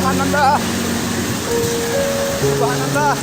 Subhanallah. Subhanallah.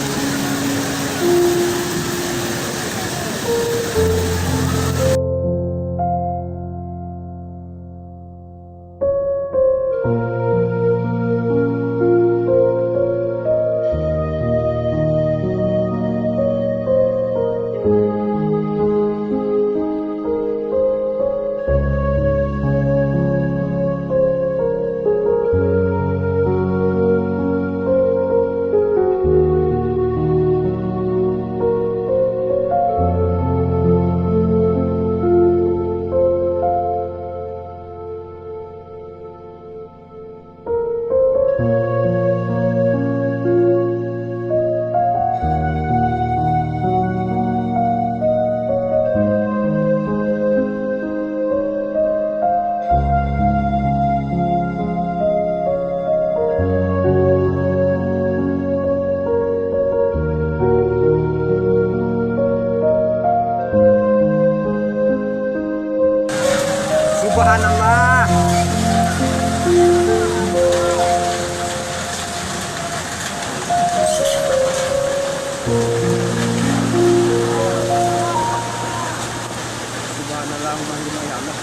Subhanallah. Subhanallah, ya Allah.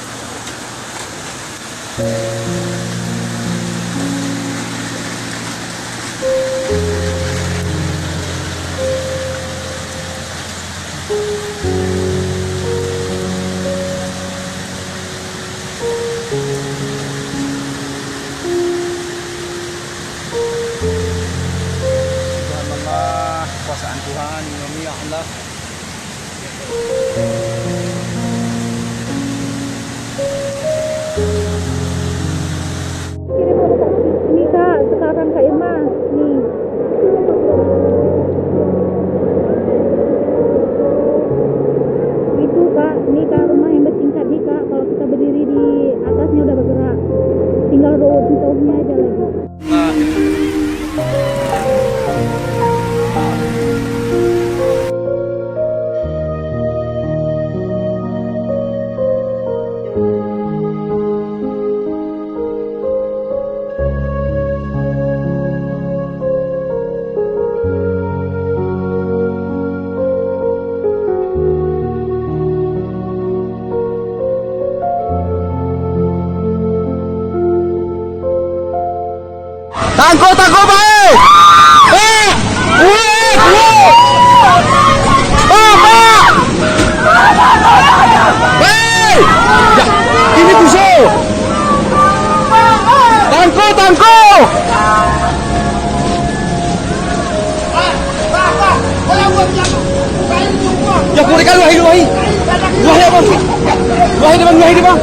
Subhanallah, kekuasaan Tuhan, ya Allah. Ini Kak, sekarang Kak Irma, nih. Itu Kak, ini Kak rumah yang bertingkat nih Kak. Kalau kita berdiri di atasnya udah bergerak. Tinggal roboh-robohnya aja lagi. Tangkap, tangkap, baik. Ya, ini busuk. Tangkap, tangkap. Ya, boleh kalau wahai, wahai. Wahai bang. Wahai bang, wahai bang.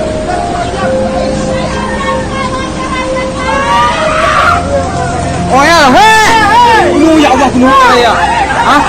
Oh ya, hei! Ya Allah, penuh ya. Hah?